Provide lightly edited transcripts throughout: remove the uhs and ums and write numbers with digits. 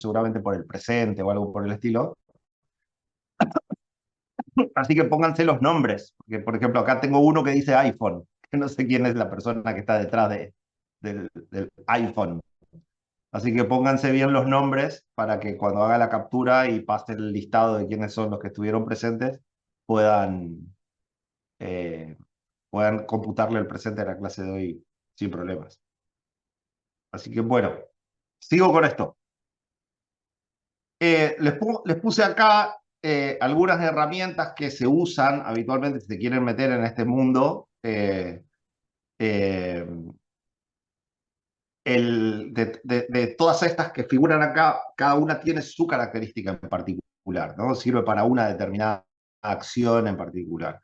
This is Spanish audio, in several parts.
seguramente por el presente o algo por el estilo. Así que pónganse los nombres, porque por ejemplo acá tengo uno que dice iPhone, que no sé quién es la persona que está detrás del iPhone. Así que pónganse bien los nombres para que cuando haga la captura y pase el listado de quiénes son los que estuvieron presentes, puedan, eh, puedan computarle el presente de la clase de hoy sin problemas. Así que bueno, sigo con esto. Les puse acá algunas herramientas que se usan habitualmente si se quieren meter en este mundo. Eh, de todas estas que figuran acá, cada una tiene su característica en particular, ¿no? Sirve para una determinada acción en particular.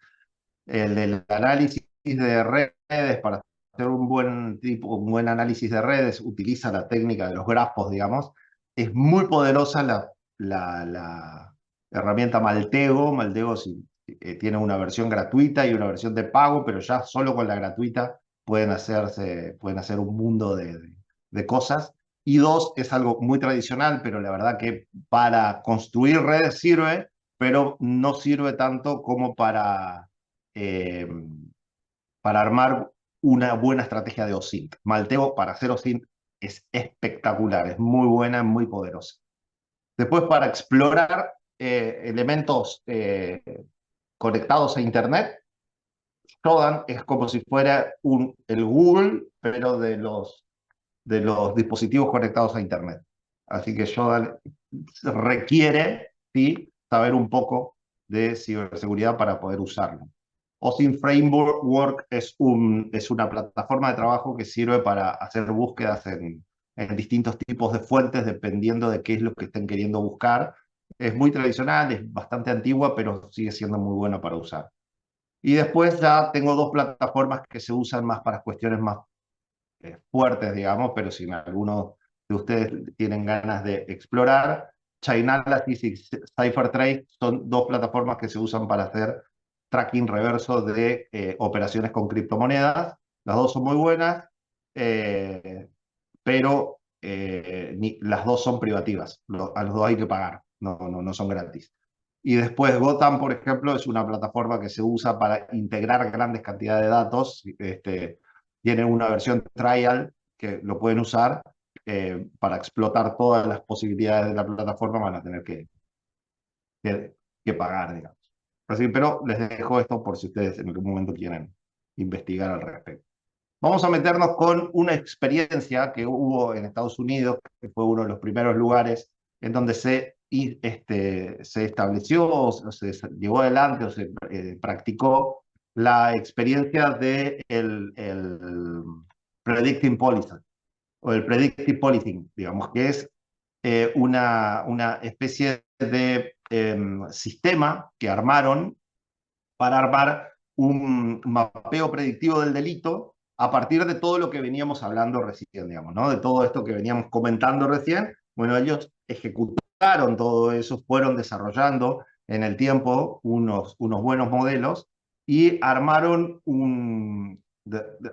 El del análisis de redes, para hacer un buen análisis de redes, utiliza la técnica de los grafos, digamos. Es muy poderosa la herramienta Maltego. Maltego tiene una versión gratuita y una versión de pago, pero ya solo con la gratuita pueden hacer un mundo de cosas. Y dos, es algo muy tradicional, pero la verdad que para construir redes sirve, pero no sirve tanto como eh, para armar una buena estrategia de OSINT. Malteo para hacer OSINT es espectacular, es muy buena, muy poderosa. Después, para explorar elementos conectados a Internet, Shodan es como si fuera el Google, pero de los dispositivos conectados a Internet. Así que Shodan requiere, sí, saber un poco de ciberseguridad para poder usarlo. OSINT Framework es una plataforma de trabajo que sirve para hacer búsquedas en distintos tipos de fuentes dependiendo de qué es lo que estén queriendo buscar. Es muy tradicional, es bastante antigua, pero sigue siendo muy buena para usar. Y después ya tengo dos plataformas que se usan más para cuestiones más fuertes, digamos, pero si alguno de ustedes tienen ganas de explorar, Chainalysis y CipherTrace son dos plataformas que se usan para hacer tracking reverso de operaciones con criptomonedas. Las dos son muy buenas, pero las dos son privativas. A los dos hay que pagar, no son gratis. Y después Gotham, por ejemplo, es una plataforma que se usa para integrar grandes cantidades de datos. Tiene una versión trial que lo pueden usar para explotar todas las posibilidades de la plataforma, van a tener que, que pagar, digamos. Así, pero les dejo esto por si ustedes en algún momento quieren investigar al respecto. Vamos a meternos con una experiencia que hubo en Estados Unidos, que fue uno de los primeros lugares en donde se estableció, o se llevó adelante, o se practicó la experiencia de el Predicting Policing, o el Predictive Policing, digamos, que es una especie de sistema que armaron para armar un mapeo predictivo del delito a partir de todo lo que veníamos hablando recién, digamos, ¿no? De todo esto que veníamos comentando recién. Bueno, ellos ejecutaron todo eso, fueron desarrollando en el tiempo unos buenos modelos y armaron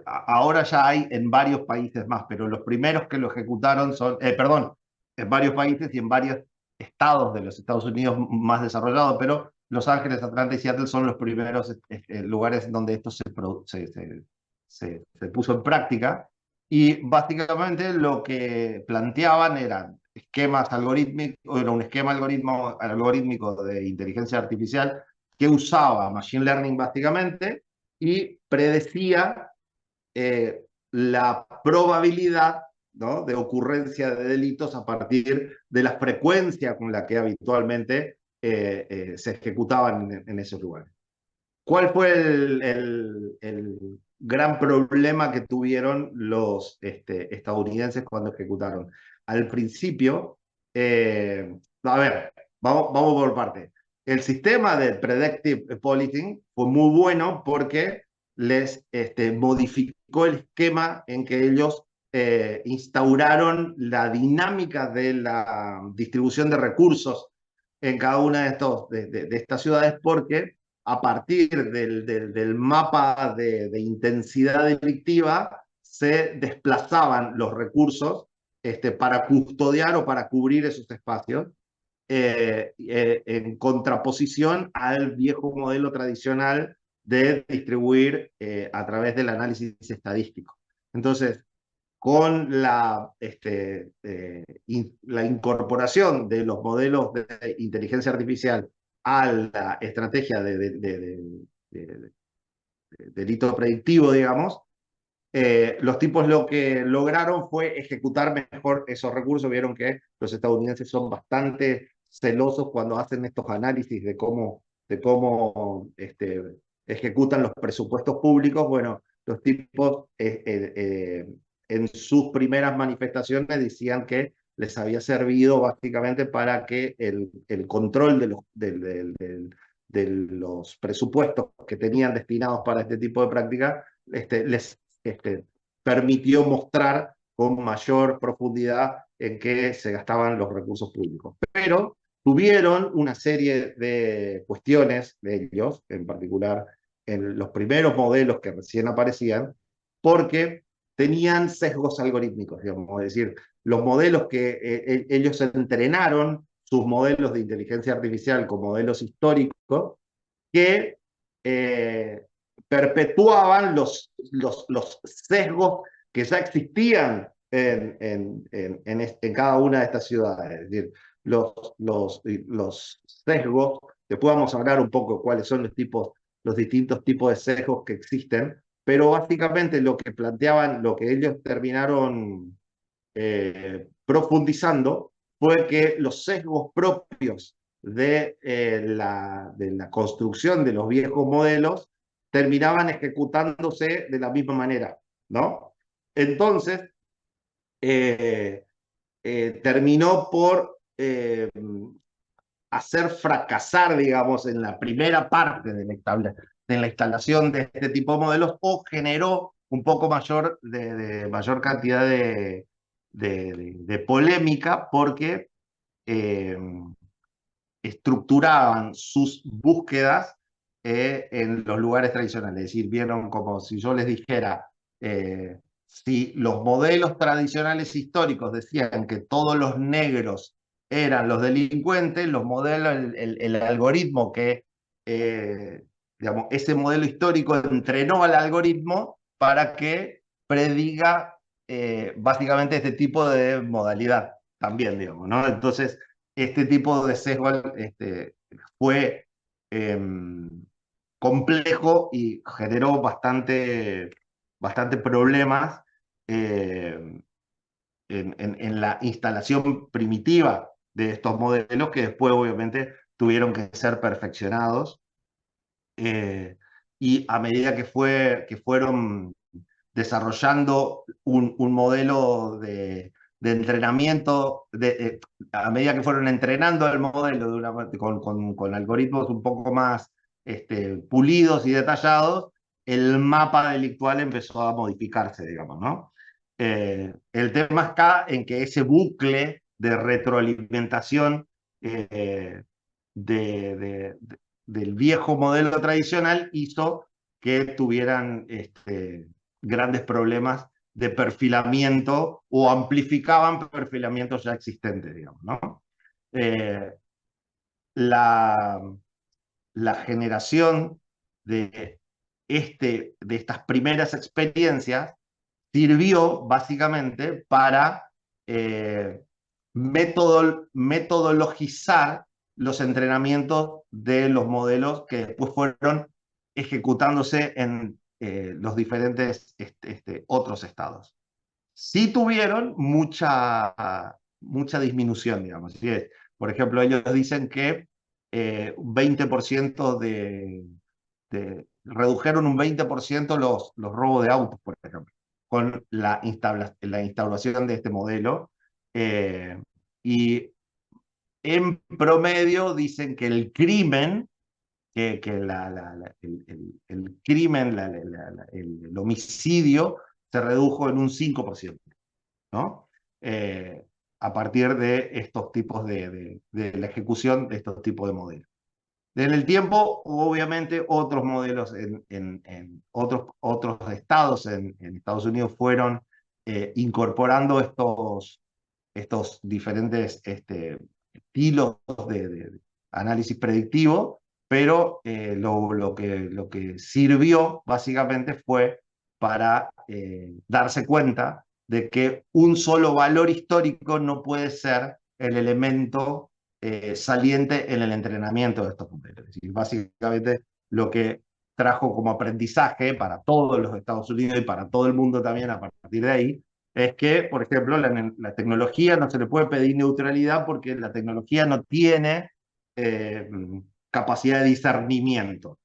ahora ya hay en varios países más, pero los primeros que lo ejecutaron son, perdón, en varios países y en varios estados de los Estados Unidos más desarrollados, pero Los Ángeles, Atlanta y Seattle son los primeros lugares donde esto se puso en práctica. Y básicamente lo que planteaban eran esquemas algorítmicos, era un esquema algorítmico de inteligencia artificial que usaba machine learning básicamente y predecía la probabilidad, ¿no?, de ocurrencia de delitos a partir de la frecuencia con la que habitualmente se ejecutaban en esos lugares. ¿Cuál fue el gran problema que tuvieron los estadounidenses cuando ejecutaron? Al principio, a ver, vamos por parte. El sistema de Predictive Policing fue muy bueno porque les modificó el esquema en que ellos instauraron la dinámica de la distribución de recursos en cada una de estas ciudades, porque a partir del mapa de intensidad delictiva se desplazaban los recursos para custodiar o para cubrir esos espacios, en contraposición al viejo modelo tradicional de distribuir a través del análisis estadístico. Entonces, con la incorporación de los modelos de inteligencia artificial a la estrategia de delito predictivo, digamos, los tipos lo que lograron fue ejecutar mejor esos recursos. Vieron que los estadounidenses son bastante celosos cuando hacen estos análisis de cómo ejecutan los presupuestos públicos. Bueno, los tipos en sus primeras manifestaciones decían que les había servido básicamente para que el control de los presupuestos que tenían destinados para este tipo de práctica les permitió mostrar con mayor profundidad en qué se gastaban los recursos públicos. Pero tuvieron una serie de cuestiones de ellos, en particular en los primeros modelos que recién aparecían, porque tenían sesgos algorítmicos, digamos, es decir, los modelos que ellos entrenaron, sus modelos de inteligencia artificial con modelos históricos, que perpetuaban los sesgos que ya existían en cada una de estas ciudades. Es decir, los sesgos, después vamos a hablar un poco cuáles son los distintos tipos de sesgos que existen, pero básicamente lo que planteaban, lo que ellos terminaron profundizando, fue que los sesgos propios de la construcción de los viejos modelos terminaban ejecutándose de la misma manera, ¿no? Entonces, terminó por hacer fracasar, digamos, en la primera parte de la instalación de este tipo de modelos, o generó un poco mayor cantidad de polémica, porque eh, estructuraban sus búsquedas en los lugares tradicionales. Es decir, vieron como si yo les dijera, si los modelos tradicionales históricos decían que todos los negros eran los delincuentes, los modelos, el algoritmo digamos, ese modelo histórico entrenó al algoritmo para que prediga básicamente este tipo de modalidad también, digamos, ¿no? Entonces, este tipo de sesgo fue eh, complejo y generó bastante problemas eh, en la instalación primitiva de estos modelos, que después obviamente tuvieron que ser perfeccionados, eh, y a medida que fueron desarrollando un modelo de entrenamiento, a medida que fueron entrenando el modelo con algoritmos un poco más pulidos y detallados, el mapa delictual empezó a modificarse, digamos, ¿no? El tema está en que ese bucle de retroalimentación eh, del viejo modelo tradicional hizo que tuvieran grandes problemas de perfilamiento, o amplificaban perfilamientos ya existentes, digamos, ¿no? Eh, la, la generación de, de estas primeras experiencias sirvió básicamente para metodologizar los entrenamientos de los modelos que después fueron ejecutándose en los diferentes otros estados. Sí tuvieron mucha disminución, digamos. ¿Sí? Por ejemplo, ellos dicen que 20% redujeron un 20% los robos de autos, por ejemplo, con la instauración de este modelo. Y en promedio dicen que el crimen, el crimen, el homicidio, se redujo en un 5%, ¿no? A partir de estos tipos de la ejecución de estos tipos de modelos. En el tiempo, obviamente, otros modelos en otros estados en Estados Unidos fueron incorporando estos diferentes estilos de análisis predictivo, pero lo que sirvió básicamente fue para darse cuenta de que un solo valor histórico no puede ser el elemento saliente en el entrenamiento de estos modelos. Es decir, básicamente lo que trajo como aprendizaje para todos los Estados Unidos y para todo el mundo también a partir de ahí, es que, por ejemplo, la tecnología no se le puede pedir neutralidad porque la tecnología no tiene eh, capacidad de discernimiento.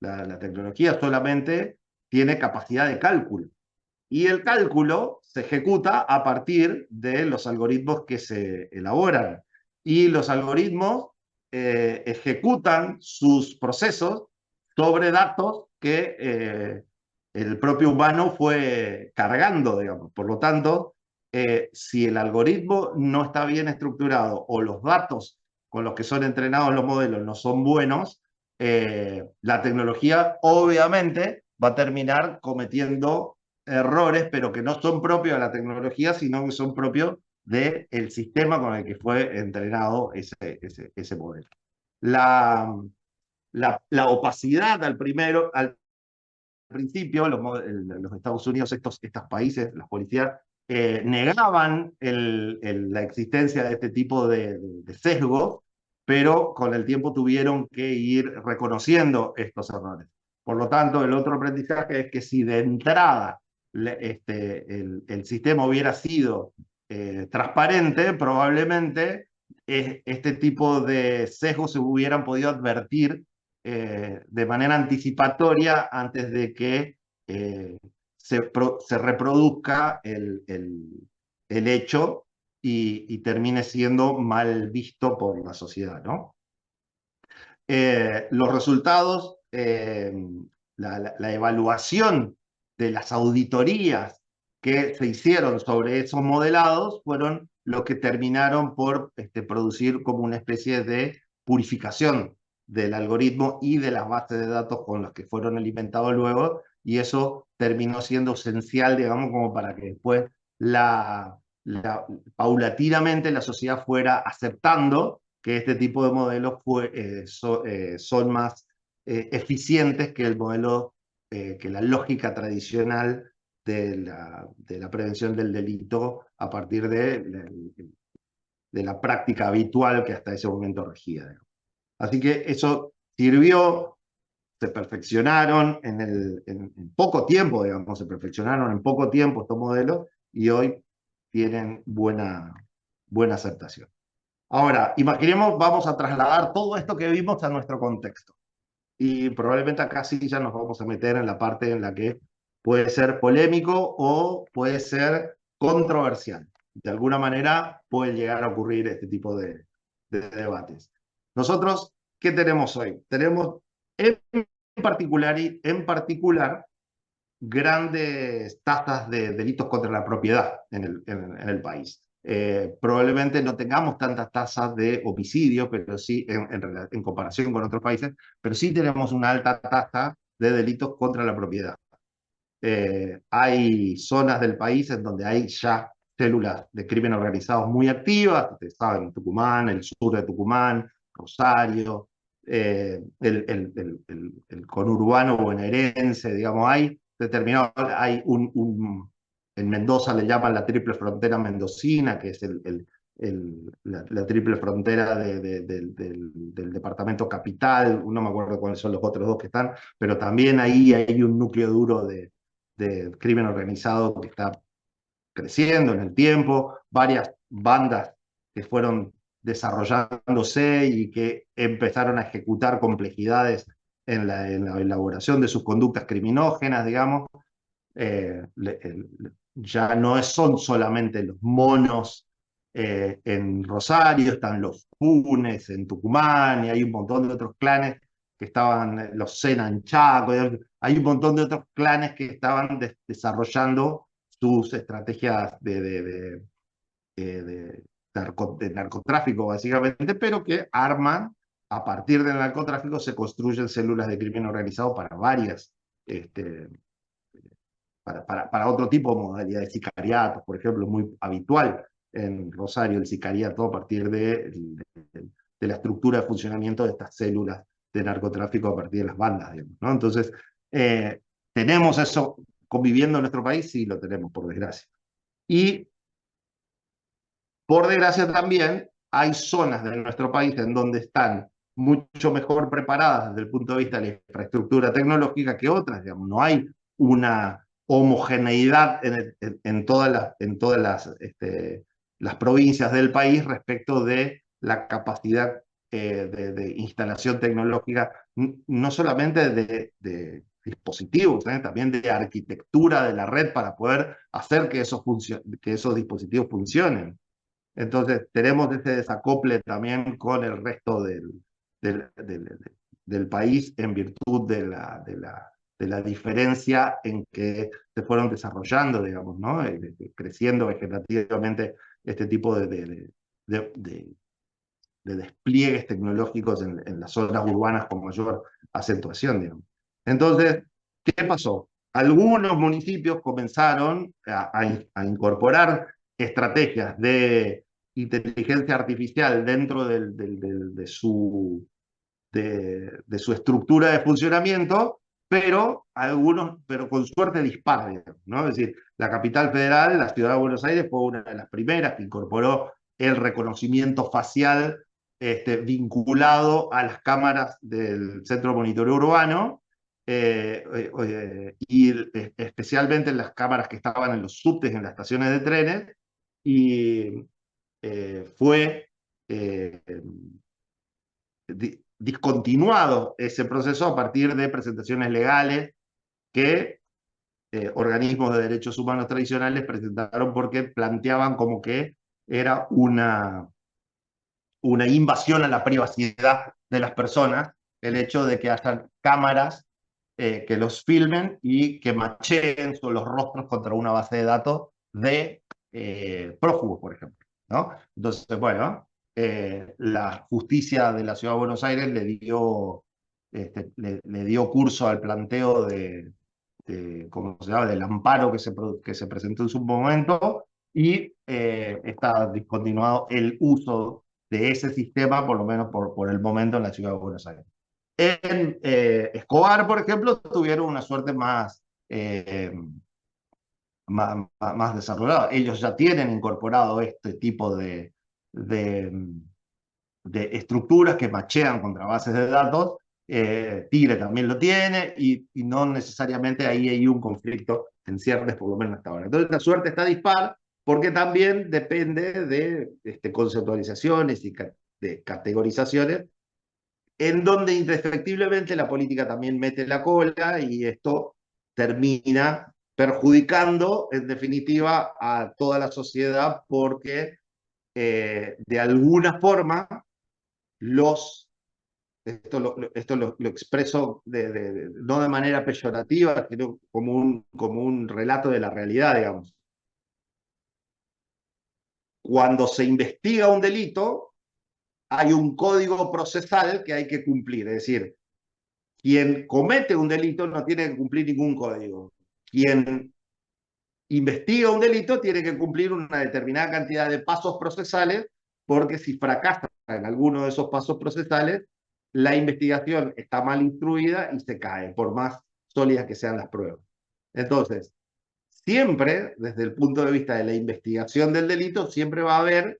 La tecnología solamente tiene capacidad de cálculo. Y el cálculo se ejecuta a partir de los algoritmos que se elaboran. Y los algoritmos ejecutan sus procesos sobre datos que el propio humano fue cargando, digamos. Por lo tanto, si el algoritmo no está bien estructurado o los datos con los que son entrenados los modelos no son buenos, la tecnología obviamente va a terminar cometiendo errores, pero que no son propios de la tecnología, sino que son propios del sistema con el que fue entrenado ese modelo. La, la opacidad al principio, los Estados Unidos, estos países, las policías, negaban la existencia de este tipo de sesgos, pero con el tiempo tuvieron que ir reconociendo estos errores. Por lo tanto, el otro aprendizaje es que si de entrada el sistema hubiera sido transparente, probablemente este tipo de sesgos se hubieran podido advertir de manera anticipatoria antes de que se reproduzca el hecho y termine siendo mal visto por la sociedad, ¿no? Los resultados, la evaluación de las auditorías que se hicieron sobre esos modelados fueron los que terminaron por producir como una especie de purificación del algoritmo y de las bases de datos con los que fueron alimentados luego, y eso terminó siendo esencial, digamos, como para que después paulatinamente la sociedad fuera aceptando que este tipo de modelos son más eficientes que el modelo, que la lógica tradicional de la prevención del delito a partir de la práctica habitual que hasta ese momento regía. Digamos. Así que eso sirvió, se perfeccionaron en poco tiempo, digamos, se perfeccionaron en poco tiempo estos modelos y hoy tienen buena aceptación. Ahora, imaginemos, vamos a trasladar todo esto que vimos a nuestro contexto. Y probablemente acá sí ya nos vamos a meter en la parte en la que puede ser polémico o puede ser controversial. De alguna manera puede llegar a ocurrir este tipo de debates. Nosotros, ¿qué tenemos hoy? Tenemos en particular grandes tasas de delitos contra la propiedad en el país. Probablemente no tengamos tantas tasas de homicidio, pero sí en comparación con otros países, pero sí tenemos una alta tasa de delitos contra la propiedad. Hay zonas del país en donde hay ya células de crimen organizado muy activas, ustedes saben, Tucumán, el sur de Tucumán, Rosario, el conurbano bonaerense, digamos, hay determinado, hay en Mendoza le llaman la triple frontera mendocina, que es la triple frontera del departamento capital, no me acuerdo cuáles son los otros dos que están, pero también ahí hay un núcleo duro de crimen organizado que está creciendo en el tiempo, varias bandas que fueron desarrollándose y que empezaron a ejecutar complejidades en la elaboración de sus conductas criminógenas, digamos. Ya no son solamente los monos en Rosario, están los Funes en Tucumán, y hay un montón de otros clanes que estaban, los Sena en Chaco, hay un montón de otros clanes que estaban desarrollando sus estrategias de narcotráfico, básicamente, pero que arman, a partir del narcotráfico, se construyen células de crimen organizado para varias para otro tipo de modalidades, sicariatos, por ejemplo, muy habitual en Rosario, el sicariato, a partir de la estructura de funcionamiento de estas células de narcotráfico a partir de las bandas, digamos, ¿no? Entonces, ¿tenemos eso conviviendo en nuestro país? Sí, lo tenemos, por desgracia. Y, por desgracia también, hay zonas de nuestro país en donde están mucho mejor preparadas desde el punto de vista de la infraestructura tecnológica que otras, digamos. No hay una homogeneidad en todas las provincias del país respecto de la capacidad de instalación tecnológica, no solamente de dispositivos, también de arquitectura de la red para poder hacer que esos dispositivos funcionen. Entonces, tenemos ese desacople también con el resto del, del, del país en virtud de la diferencia en que se fueron desarrollando, digamos, ¿no? Creciendo vegetativamente este tipo de despliegues tecnológicos en las zonas urbanas con mayor acentuación, digamos. Entonces, ¿qué pasó? Algunos municipios comenzaron a incorporar estrategias de inteligencia artificial dentro de su estructura de funcionamiento, pero con suerte dispara, ¿no? Es decir, la capital federal, la ciudad de Buenos Aires, fue una de las primeras que incorporó el reconocimiento facial vinculado a las cámaras del Centro de Monitoreo Urbano, y especialmente en las cámaras que estaban en los subtes, en las estaciones de trenes, y fue discontinuado ese proceso a partir de presentaciones legales que organismos de derechos humanos tradicionales presentaron porque planteaban como que era una invasión a la privacidad de las personas el hecho de que hayan cámaras que los filmen y que macheen los rostros contra una base de datos de prófugos, por ejemplo, ¿no? Entonces, bueno, la justicia de la Ciudad de Buenos Aires le dio curso al planteo ¿cómo se llama?, del amparo que se presentó en su momento, y está discontinuado el uso de ese sistema, por lo menos por el momento, en la Ciudad de Buenos Aires. En Escobar, por ejemplo, tuvieron una suerte más desarrollada. Ellos ya tienen incorporado este tipo de, de estructuras que machean contra bases de datos. Tigre también lo tiene, y no necesariamente ahí hay un conflicto en ciernes, por lo menos hasta ahora. Entonces la suerte está dispar porque también depende de conceptualizaciones y de categorizaciones en donde indefectiblemente la política también mete la cola, y esto termina perjudicando en definitiva a toda la sociedad porque de alguna forma esto lo expreso no de manera peyorativa, sino como un relato de la realidad, digamos. Cuando se investiga un delito, hay un código procesal que hay que cumplir, es decir, quien comete un delito no tiene que cumplir ningún código. Quien investiga un delito tiene que cumplir una determinada cantidad de pasos procesales, porque si fracasa en alguno de esos pasos procesales, la investigación está mal instruida y se cae, por más sólidas que sean las pruebas. Entonces, siempre, desde el punto de vista de la investigación del delito, siempre va a haber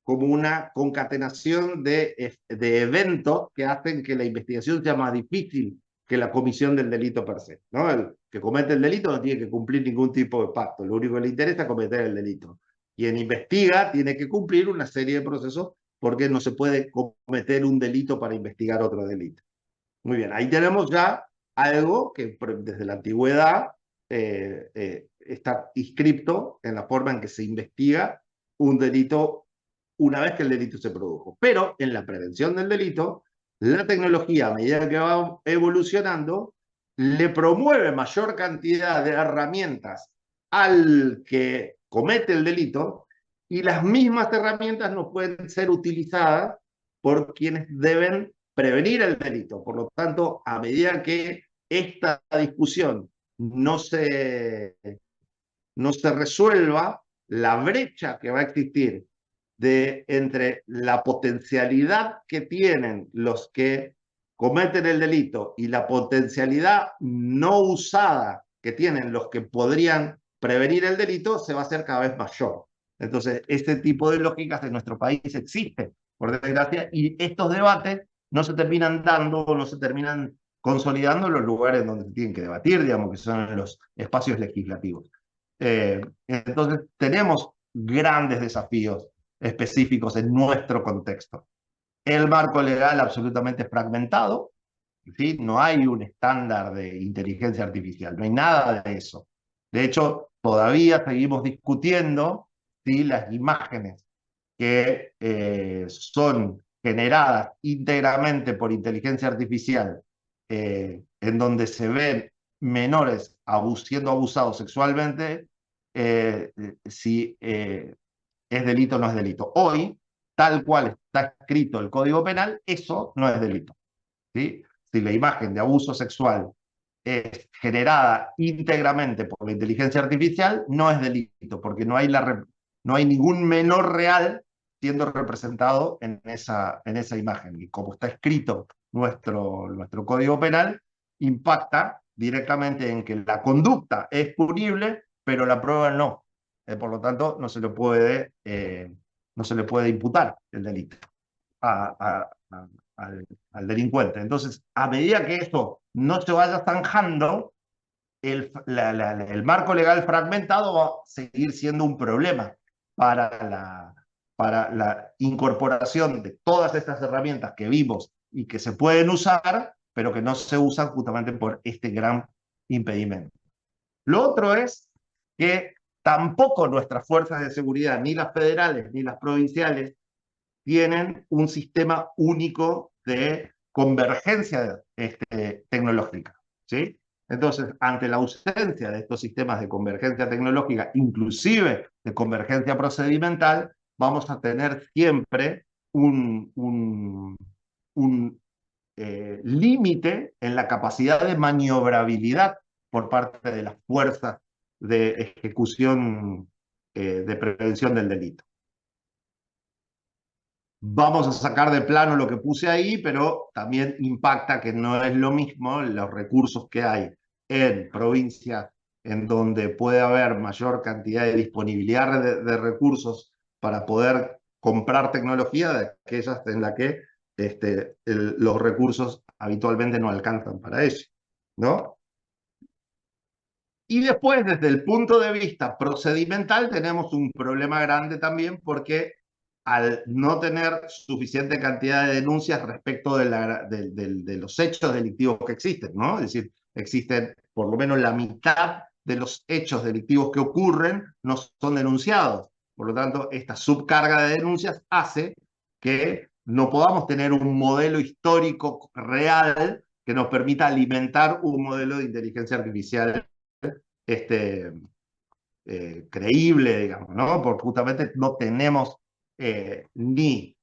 como una concatenación de eventos que hacen que la investigación sea más difícil que la comisión del delito per se, ¿no? El que comete el delito no tiene que cumplir ningún tipo de pacto, lo único que le interesa es cometer el delito. Quien investiga tiene que cumplir una serie de procesos, porque no se puede cometer un delito para investigar otro delito. Muy bien, ahí tenemos ya algo que desde la antigüedad está inscripto en la forma en que se investiga un delito una vez que el delito se produjo. Pero en la prevención del delito, la tecnología, a medida que va evolucionando, le promueve mayor cantidad de herramientas al que comete el delito, y las mismas herramientas no pueden ser utilizadas por quienes deben prevenir el delito. Por lo tanto, a medida que esta discusión no se resuelva, la brecha que va a existir entre la potencialidad que tienen los que cometen el delito y la potencialidad no usada que tienen los que podrían prevenir el delito se va a hacer cada vez mayor. Entonces, este tipo de lógicas en nuestro país existe, por desgracia, y estos debates no se terminan dando, no se terminan consolidando en los lugares donde se tienen que debatir, digamos, que son los espacios legislativos. Entonces, tenemos grandes desafíos específicos en nuestro contexto. El marco legal absolutamente fragmentado, ¿sí? No hay un estándar de inteligencia artificial, no hay nada de eso. De hecho, todavía seguimos discutiendo, ¿sí?, las imágenes que son generadas íntegramente por inteligencia artificial, en donde se ven menores siendo abusados sexualmente, si es delito o no es delito. Hoy, tal cual está escrito el Código Penal, eso no es delito, ¿sí? Si la imagen de abuso sexual es generada íntegramente por la inteligencia artificial, no es delito, porque no hay ningún menor real siendo representado en esa imagen. Y como está escrito nuestro Código Penal, impacta directamente en que la conducta es punible, pero la prueba no. Por lo tanto, no se le puede imputar el delito al delincuente. Entonces, a medida que esto no se vaya zanjando, el marco legal fragmentado va a seguir siendo un problema para la incorporación de todas estas herramientas que vimos y que se pueden usar, pero que no se usan justamente por este gran impedimento. Lo otro es que tampoco nuestras fuerzas de seguridad, ni las federales ni las provinciales, tienen un sistema único de convergencia tecnológica, ¿sí? Entonces, ante la ausencia de estos sistemas de convergencia tecnológica, inclusive de convergencia procedimental, vamos a tener siempre un límite en la capacidad de maniobrabilidad por parte de las fuerzas de ejecución de prevención del delito. Vamos a sacar de plano lo que puse ahí, pero también impacta que no es lo mismo los recursos que hay en provincias en donde puede haber mayor cantidad de disponibilidad de recursos para poder comprar tecnología de aquellas en las que los recursos habitualmente no alcanzan para ello, ¿no? Y después, desde el punto de vista procedimental, tenemos un problema grande también porque al no tener suficiente cantidad de denuncias respecto de los hechos delictivos que existen, ¿no? Es decir, existen por lo menos la mitad de los hechos delictivos que ocurren no son denunciados. Por lo tanto, esta subcarga de denuncias hace que no podamos tener un modelo histórico real que nos permita alimentar un modelo de inteligencia artificial creíble, digamos, ¿no? Porque justamente no tenemos ni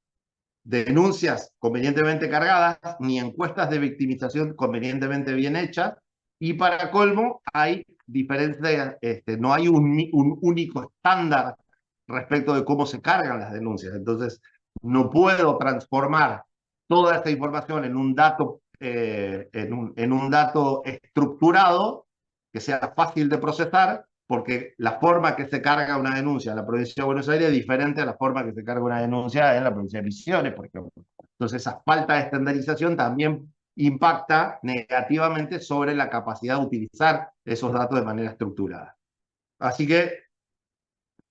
denuncias convenientemente cargadas, ni encuestas de victimización convenientemente bien hechas, y para colmo hay diferencias, no hay un único estándar respecto de cómo se cargan las denuncias. Entonces, no puedo transformar toda esta información en un dato, en un dato estructurado que sea fácil de procesar, porque la forma que se carga una denuncia en la provincia de Buenos Aires es diferente a la forma que se carga una denuncia en la provincia de Misiones, por ejemplo. Entonces, esa falta de estandarización también impacta negativamente sobre la capacidad de utilizar esos datos de manera estructurada. Así que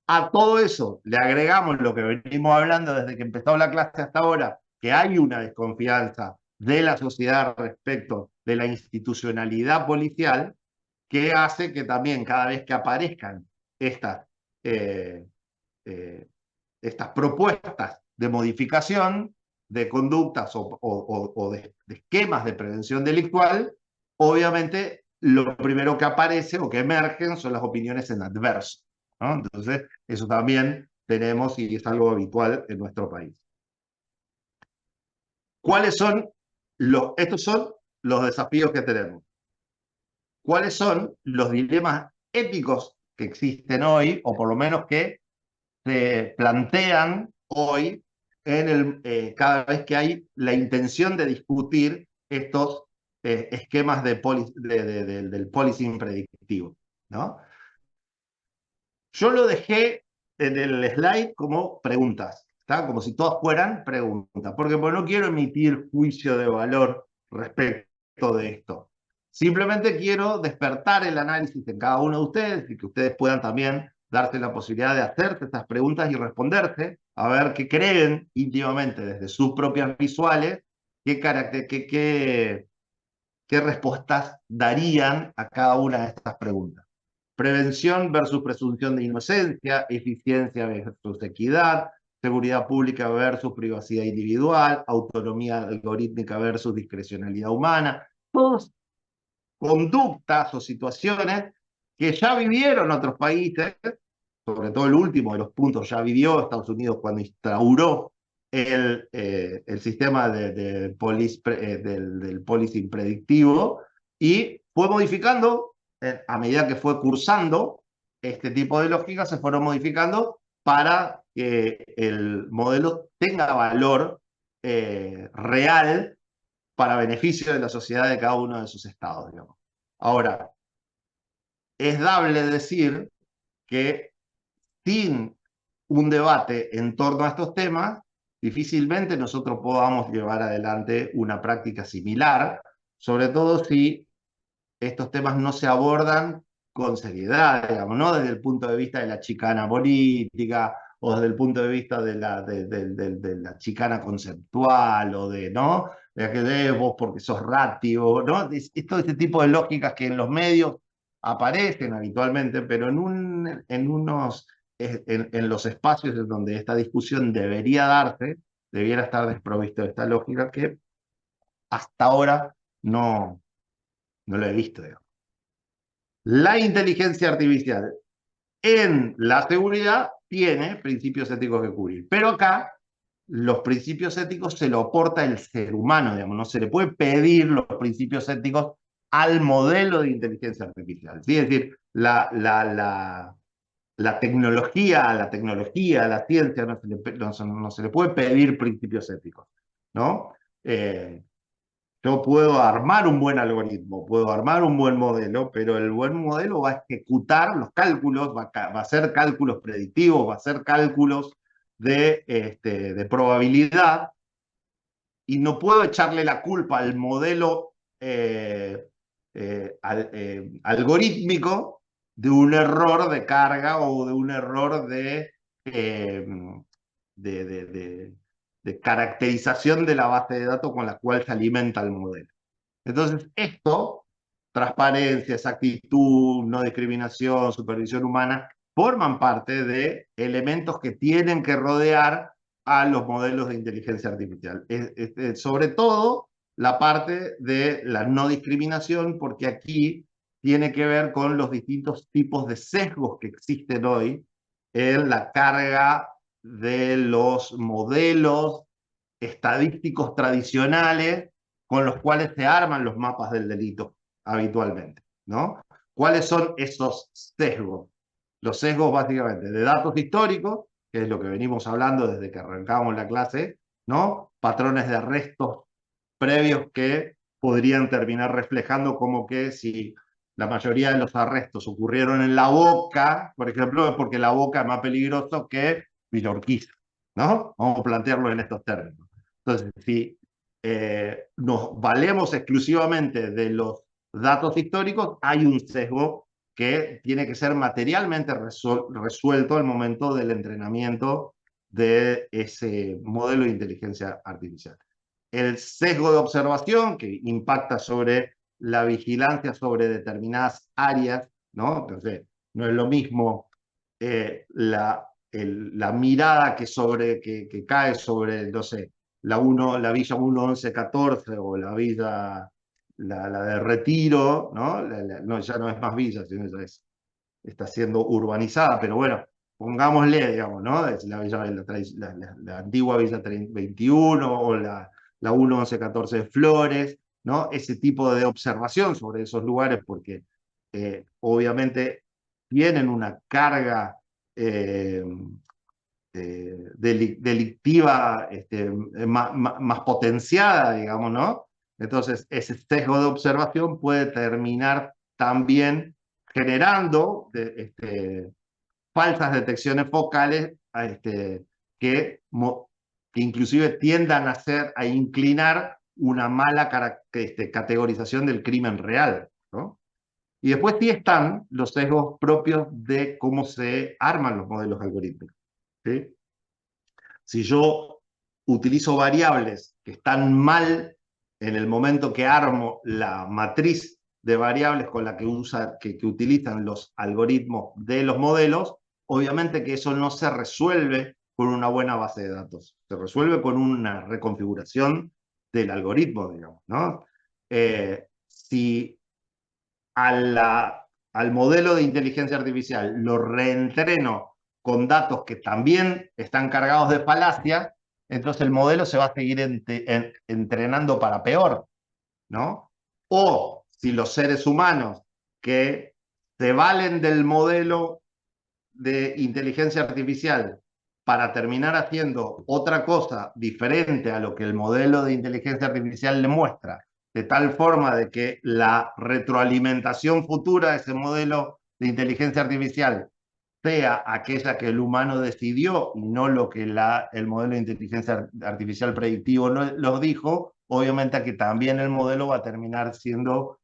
a todo eso le agregamos lo que venimos hablando desde que empezó la clase hasta ahora, que hay una desconfianza de la sociedad respecto de la institucionalidad policial, que hace que también cada vez que aparezcan estas, eh, estas propuestas de modificación de conductas o de esquemas de prevención delictual, obviamente lo primero que aparece o que emergen son las opiniones en adverso, ¿no? Entonces, eso también tenemos y es algo habitual en nuestro país. ¿Cuáles son estos son los desafíos que tenemos? ¿Cuáles son los dilemas éticos que existen hoy, o por lo menos que se plantean hoy cada vez que hay la intención de discutir estos esquemas del policing predictivo, ¿no? Yo lo dejé en el slide como preguntas, ¿está? Como si todas fueran preguntas, porque pues, no quiero emitir juicio de valor respecto de esto. Simplemente quiero despertar el análisis en cada uno de ustedes y que ustedes puedan también darse la posibilidad de hacerse estas preguntas y responderse, a ver qué creen íntimamente desde sus propias visuales, qué respuestas darían a cada una de estas preguntas. Prevención versus presunción de inocencia, eficiencia versus equidad, seguridad pública versus privacidad individual, autonomía algorítmica versus discrecionalidad humana. Todas conductas o situaciones que ya vivieron otros países, sobre todo el último de los puntos ya vivió Estados Unidos cuando instauró el sistema del policing predictivo y fue modificando, a medida que fue cursando este tipo de lógicas, se fueron modificando para que el modelo tenga valor real para beneficio de la sociedad de cada uno de sus estados, digamos. Ahora, es dable decir que sin un debate en torno a estos temas, difícilmente nosotros podamos llevar adelante una práctica similar, sobre todo si estos temas no se abordan con seriedad, digamos, ¿no? Desde el punto de vista de la chicana política, o desde el punto de vista de la chicana conceptual, o de, ¿no? De que vos porque sos ratio, ¿no? Es todo este tipo de lógicas que en los medios aparecen habitualmente, pero en los espacios en donde esta discusión debería darse, debiera estar desprovisto de esta lógica que hasta ahora no lo he visto, digamos. La inteligencia artificial en la seguridad tiene principios éticos que cubrir, pero acá los principios éticos se lo aporta el ser humano, digamos, no se le puede pedir los principios éticos al modelo de inteligencia artificial. ¿Sí? Es decir, la tecnología, la ciencia, no se le puede pedir principios éticos, ¿no? Yo puedo armar un buen algoritmo, puedo armar un buen modelo, pero el buen modelo va a ejecutar los cálculos, va a hacer cálculos predictivos, va a hacer cálculos de probabilidad, y no puedo echarle la culpa al modelo algorítmico de un error de carga o de un error eh, de, de, de, de caracterización de la base de datos con la cual se alimenta el modelo. Entonces, esto, transparencia, exactitud, no discriminación, supervisión humana, forman parte de elementos que tienen que rodear a los modelos de inteligencia artificial. Sobre todo la parte de la no discriminación, porque aquí tiene que ver con los distintos tipos de sesgos que existen hoy en la carga de los modelos estadísticos tradicionales con los cuales se arman los mapas del delito habitualmente, ¿no? ¿Cuáles son esos sesgos? Los sesgos básicamente de datos históricos, que es lo que venimos hablando desde que arrancamos la clase, ¿no? Patrones de arrestos previos que podrían terminar reflejando como que si la mayoría de los arrestos ocurrieron en La Boca, por ejemplo, es porque La Boca es más peligroso que Villa Urquiza, ¿no? Vamos a plantearlo en estos términos. Entonces, si nos valemos exclusivamente de los datos históricos, hay un sesgo que tiene que ser materialmente resuelto al momento del entrenamiento de ese modelo de inteligencia artificial. El sesgo de observación que impacta sobre la vigilancia sobre determinadas áreas, ¿no? Entonces, no es lo mismo la mirada que cae sobre, no sé, la Villa 1-11-14 o la Villa, la de Retiro, ¿no? No, ya no es más villa, sino ya está siendo urbanizada, pero bueno, pongámosle, digamos, ¿no? Es la antigua Villa 21 o la 1-11-14 de Flores, ¿no? Ese tipo de observación sobre esos lugares, porque obviamente tienen una carga delictiva más potenciada, digamos, ¿no? Entonces, ese sesgo de observación puede terminar también generando falsas detecciones focales que, que inclusive tiendan a inclinar una mala categorización del crimen real, ¿no? Y después sí están los sesgos propios de cómo se arman los modelos algorítmicos, ¿sí? Si yo utilizo variables que están mal en el momento que armo la matriz de variables con la que utilizan los algoritmos de los modelos, obviamente que eso no se resuelve con una buena base de datos, se resuelve con una reconfiguración del algoritmo, digamos, ¿no? Si al modelo de inteligencia artificial lo reentreno con datos que también están cargados de falacia, entonces el modelo se va a seguir entrenando para peor, ¿no? O si los seres humanos que se valen del modelo de inteligencia artificial para terminar haciendo otra cosa diferente a lo que el modelo de inteligencia artificial le muestra, de tal forma de que la retroalimentación futura de ese modelo de inteligencia artificial sea aquella que el humano decidió y no lo que el modelo de inteligencia artificial predictivo lo dijo, obviamente que también el modelo va a terminar siendo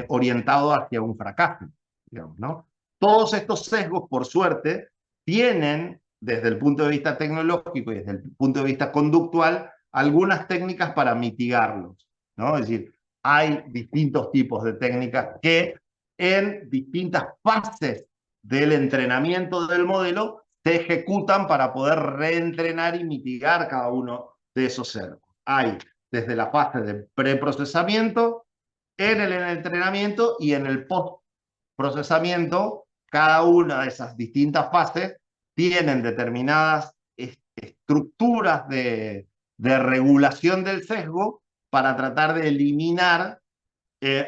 orientado hacia un fracaso, digamos, ¿no? Todos estos sesgos, por suerte, tienen, desde el punto de vista tecnológico y desde el punto de vista conductual, algunas técnicas para mitigarlos, ¿no? Es decir, hay distintos tipos de técnicas que en distintas fases del entrenamiento del modelo se ejecutan para poder reentrenar y mitigar cada uno de esos sesgos. Hay desde la fase de preprocesamiento, en el entrenamiento y en el postprocesamiento. Cada una de esas distintas fases tienen determinadas estructuras de regulación del sesgo para tratar de eliminar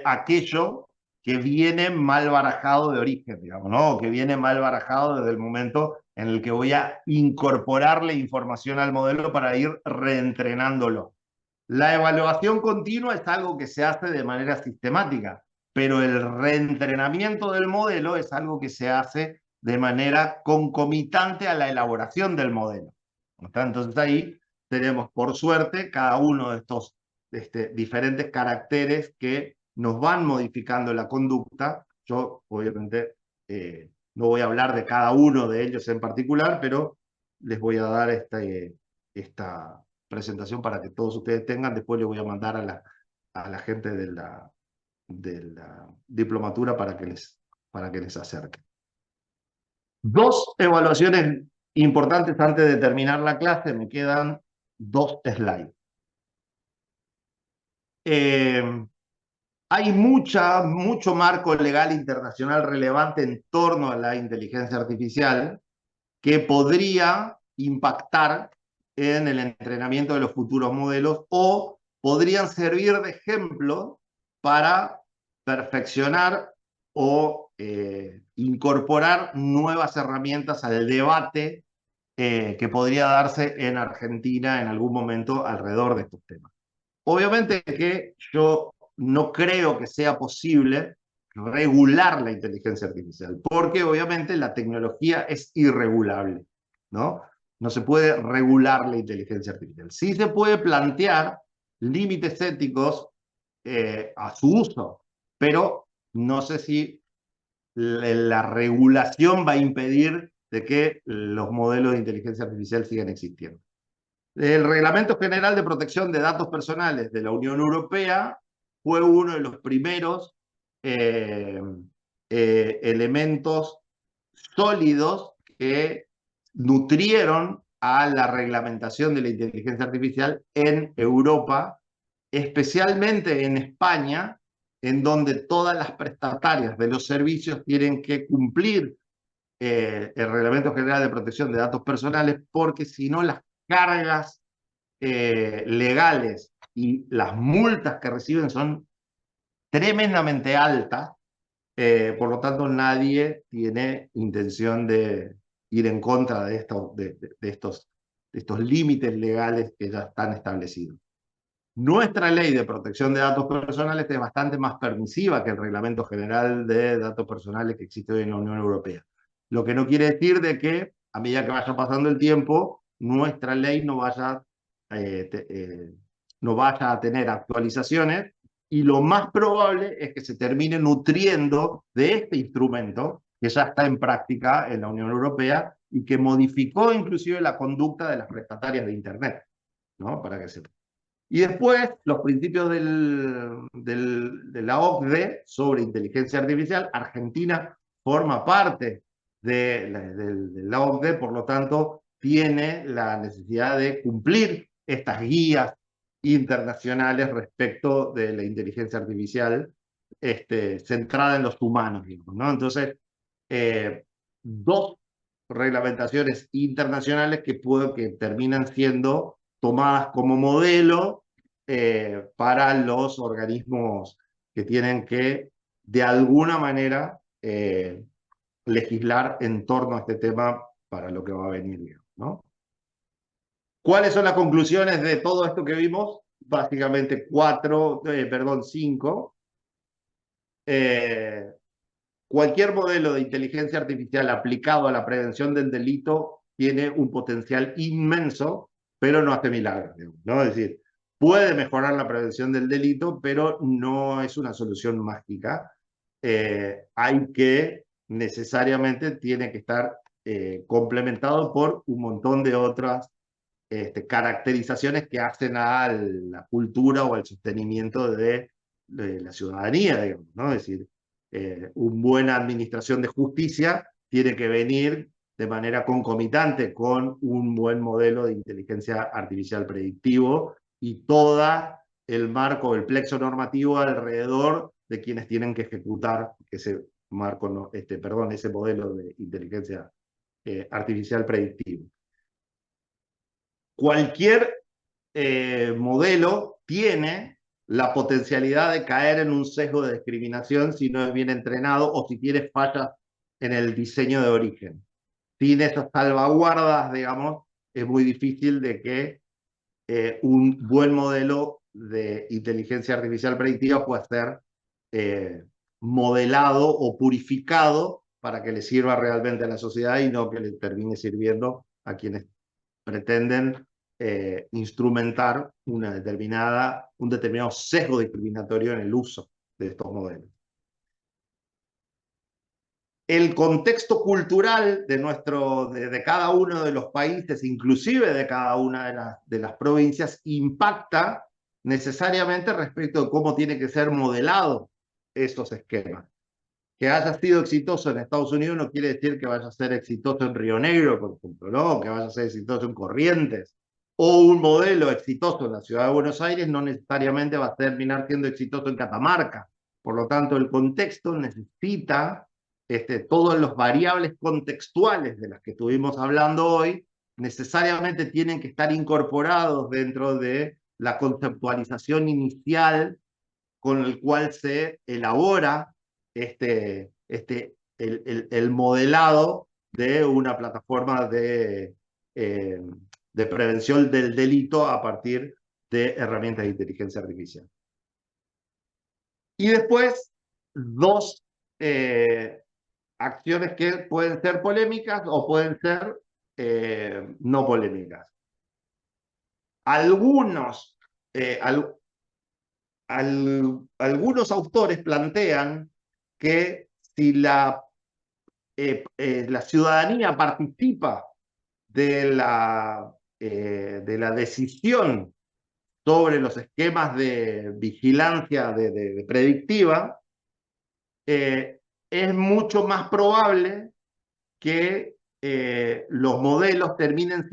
aquello que viene mal barajado de origen, digamos, ¿no? Que viene mal barajado desde el momento en el que voy a incorporarle información al modelo para ir reentrenándolo. La evaluación continua es algo que se hace de manera sistemática, pero el reentrenamiento del modelo es algo que se hace de manera concomitante a la elaboración del modelo. Entonces ahí tenemos, por suerte, cada uno de estos diferentes caracteres que nos van modificando la conducta. Yo, obviamente, no voy a hablar de cada uno de ellos en particular, pero les voy a dar esta presentación para que todos ustedes tengan. Después le voy a mandar a la gente de la diplomatura para que les acerque. Dos evaluaciones importantes antes de terminar la clase. Me quedan 2 slides. Hay mucho marco legal internacional relevante en torno a la inteligencia artificial que podría impactar en el entrenamiento de los futuros modelos o podrían servir de ejemplo para perfeccionar o incorporar nuevas herramientas al debate que podría darse en Argentina en algún momento alrededor de estos temas. Obviamente que yo no creo que sea posible regular la inteligencia artificial, porque obviamente la tecnología es irregulable, ¿no? No se puede regular la inteligencia artificial. Sí se puede plantear límites éticos a su uso, pero no sé si la regulación va a impedir de que los modelos de inteligencia artificial sigan existiendo. El Reglamento General de Protección de Datos Personales de la Unión Europea fue uno de los primeros elementos sólidos que nutrieron a la reglamentación de la inteligencia artificial en Europa, especialmente en España, en donde todas las prestatarias de los servicios tienen que cumplir el Reglamento General de Protección de Datos Personales, porque si no las cargas legales y las multas que reciben son tremendamente altas, por lo tanto nadie tiene intención ir en contra de estos límites legales que ya están establecidos. Nuestra ley de protección de datos personales es bastante más permisiva que el Reglamento General de Datos Personales que existe hoy en la Unión Europea. Lo que no quiere decir de que, a medida que vaya pasando el tiempo, nuestra ley no vaya a tener actualizaciones, y lo más probable es que se termine nutriendo de este instrumento que ya está en práctica en la Unión Europea y que modificó inclusive la conducta de las prestatarias de Internet, ¿no? Para que sepan. Y después, los principios de la OCDE sobre inteligencia artificial. Argentina forma parte de la OCDE, por lo tanto, tiene la necesidad de cumplir estas guías internacionales respecto de la inteligencia artificial centrada en los humanos, digamos, ¿no? Entonces, dos reglamentaciones internacionales que terminan siendo tomadas como modelo para los organismos que tienen que, de alguna manera, legislar en torno a este tema para lo que va a venir, ¿no? ¿Cuáles son las conclusiones de todo esto que vimos? Básicamente cinco. Cualquier modelo de inteligencia artificial aplicado a la prevención del delito tiene un potencial inmenso, pero no hace milagros, ¿no? Es decir, puede mejorar la prevención del delito, pero no es una solución mágica. Hay que, necesariamente, tiene que estar complementado por un montón de otras caracterizaciones que hacen a la cultura o al sostenimiento de la ciudadanía, digamos, ¿no? Es decir, una buena administración de justicia tiene que venir de manera concomitante con un buen modelo de inteligencia artificial predictivo y todo el marco, el plexo normativo alrededor de quienes tienen que ejecutar ese marco, ese modelo de inteligencia artificial predictivo. Cualquier modelo tiene la potencialidad de caer en un sesgo de discriminación si no es bien entrenado o si tiene fallas en el diseño de origen. Sin esas salvaguardas, digamos, es muy difícil de que un buen modelo de inteligencia artificial predictiva pueda ser modelado o purificado para que le sirva realmente a la sociedad y no que le termine sirviendo a quienes pretenden instrumentar un determinado sesgo discriminatorio en el uso de estos modelos. El contexto cultural de cada uno de los países, inclusive de cada una de las provincias, impacta necesariamente respecto de cómo tiene que ser modelado esos esquemas. Que haya sido exitoso en Estados Unidos no quiere decir que vaya a ser exitoso en Río Negro, por ejemplo, ¿no? Que vaya a ser exitoso en Corrientes. O un modelo exitoso en la ciudad de Buenos Aires no necesariamente va a terminar siendo exitoso en Catamarca. Por lo tanto, el contexto necesita todas las variables contextuales de las que estuvimos hablando hoy, necesariamente tienen que estar incorporados dentro de la conceptualización inicial con el cual se elabora el modelado de una plataforma de prevención del delito a partir de herramientas de inteligencia artificial. Y después, dos acciones que pueden ser polémicas o pueden ser no polémicas. Algunos autores plantean que si la ciudadanía participa de la decisión sobre los esquemas de vigilancia predictiva, es mucho más probable que los modelos terminen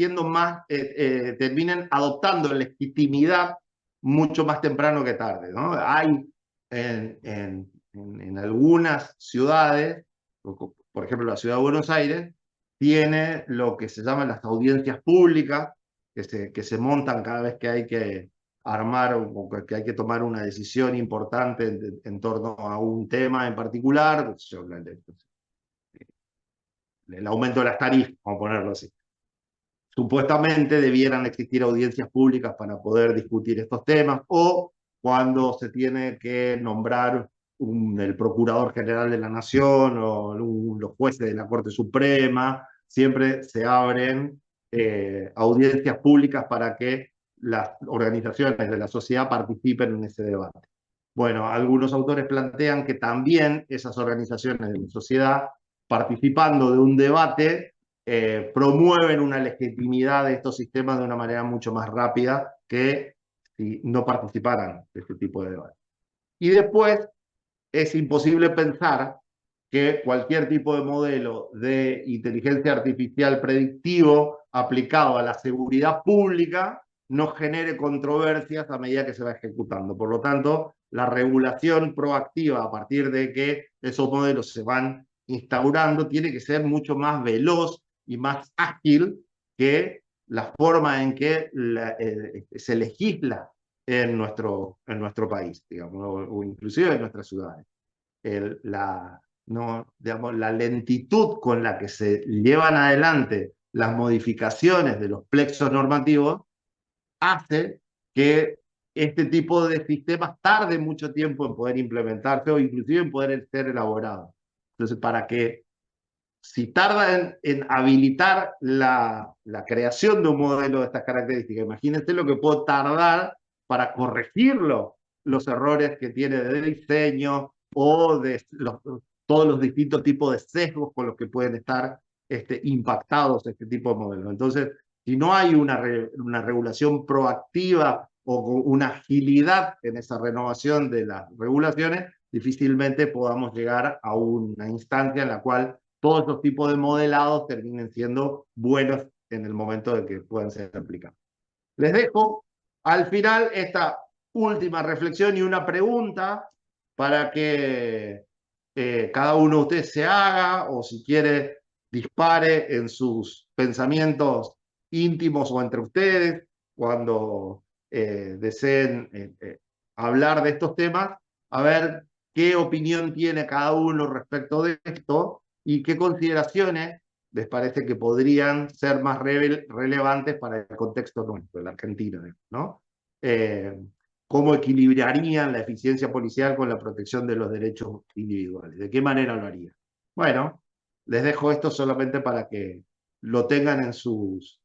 adoptando legitimidad mucho más temprano que tarde, ¿no? Hay en algunas ciudades, por ejemplo la ciudad de Buenos Aires, tiene lo que se llaman las audiencias públicas, que se montan cada vez que hay que armar o que hay que tomar una decisión importante en torno a un tema en particular, el aumento de las tarifas, vamos a ponerlo así. Supuestamente debieran existir audiencias públicas para poder discutir estos temas, o cuando se tiene que nombrar el Procurador General de la Nación o los jueces de la Corte Suprema, siempre se abren audiencias públicas para que las organizaciones de la sociedad participen en ese debate. Bueno, algunos autores plantean que también esas organizaciones de la sociedad, participando de un debate, promueven una legitimidad de estos sistemas de una manera mucho más rápida que si no participaran de este tipo de debate. Y después es imposible pensar que cualquier tipo de modelo de inteligencia artificial predictivo aplicado a la seguridad pública no genere controversias a medida que se va ejecutando. Por lo tanto, la regulación proactiva a partir de que esos modelos se van instaurando tiene que ser mucho más veloz y más ágil que la forma en que se legisla en nuestro país, digamos, o inclusive en nuestras ciudades. La lentitud con la que se llevan adelante las modificaciones de los plexos normativos hace que este tipo de sistemas tarde mucho tiempo en poder implementarse o inclusive en poder ser elaborados. Entonces, para que si tarda en habilitar la creación de un modelo de estas características, imagínense lo que puede tardar para corregirlo, los errores que tiene de diseño o de todos los distintos tipos de sesgos con los que pueden estar impactados este tipo de modelos. Entonces, si no hay una regulación proactiva o una agilidad en esa renovación de las regulaciones, difícilmente podamos llegar a una instancia en la cual todos estos tipos de modelados terminen siendo buenos en el momento de que puedan ser aplicados. Les dejo al final esta última reflexión y una pregunta para que cada uno de ustedes se haga, o si quiere dispare en sus pensamientos íntimos o entre ustedes cuando deseen hablar de estos temas, a ver qué opinión tiene cada uno respecto de esto y qué consideraciones les parece que podrían ser más relevantes para el contexto nuestro, el argentino, ¿no? ¿Cómo equilibrarían la eficiencia policial con la protección de los derechos individuales? ¿De qué manera lo harían? Bueno, les dejo esto solamente para que lo tengan en sus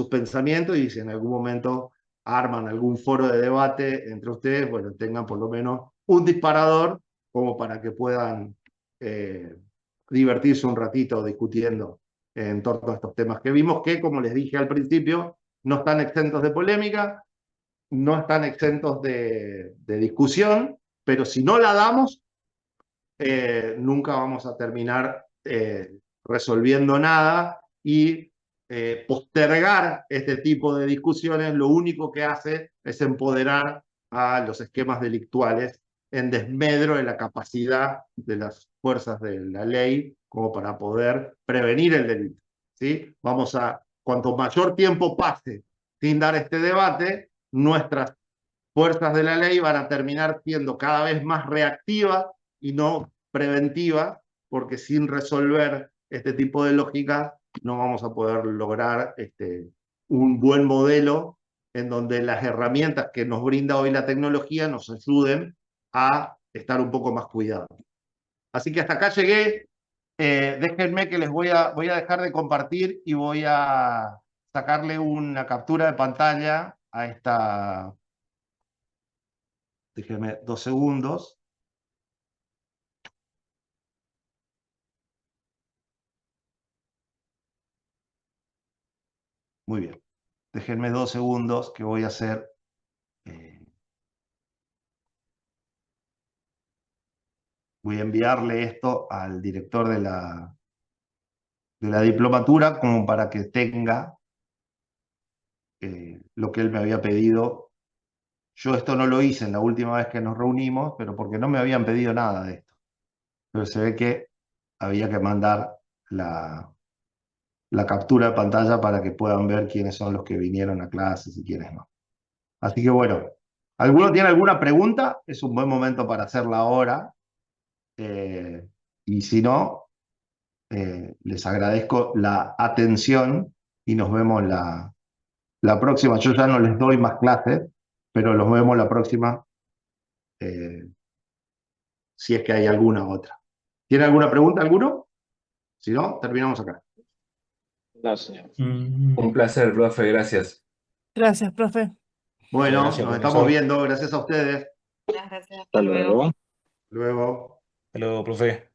pensamientos, y si en algún momento arman algún foro de debate entre ustedes, bueno, tengan por lo menos un disparador como para que puedan divertirse un ratito discutiendo en torno a estos temas que vimos, que, como les dije al principio, no están exentos de polémica, no están exentos de discusión, pero si no la damos, nunca vamos a terminar resolviendo nada, y postergar este tipo de discusiones lo único que hace es empoderar a los esquemas delictuales en desmedro de la capacidad de las fuerzas de la ley como para poder prevenir el delito. ¿Sí? Cuanto mayor tiempo pase sin dar este debate, nuestras fuerzas de la ley van a terminar siendo cada vez más reactivas y no preventivas, porque sin resolver este tipo de lógica no vamos a poder lograr un buen modelo en donde las herramientas que nos brinda hoy la tecnología nos ayuden a estar un poco más cuidados. Así que hasta acá llegué. Déjenme que voy a dejar de compartir y voy a sacarle una captura de pantalla a esta. Déjenme 2 segundos. Muy bien. Déjenme 2 segundos que voy a hacer. Voy a enviarle esto al director de la diplomatura como para que tenga lo que él me había pedido. Yo esto no lo hice en la última vez que nos reunimos, pero porque no me habían pedido nada de esto. Pero se ve que había que mandar la captura de pantalla para que puedan ver quiénes son los que vinieron a clases y quiénes no. Así que bueno, ¿alguno tiene alguna pregunta? Es un buen momento para hacerla ahora. Y si no, Les agradezco la atención y nos vemos la próxima. Yo ya no les doy más clases, pero los vemos la próxima, si es que hay alguna otra. ¿Tiene alguna pregunta alguno? Si no, terminamos acá. No, señor. Un placer, profe, gracias. Gracias, profe. Bueno, Gracias, nos estamos profesor. viendo. Gracias a ustedes. Muchas gracias. Hasta luego. Luego. Hasta luego, profe.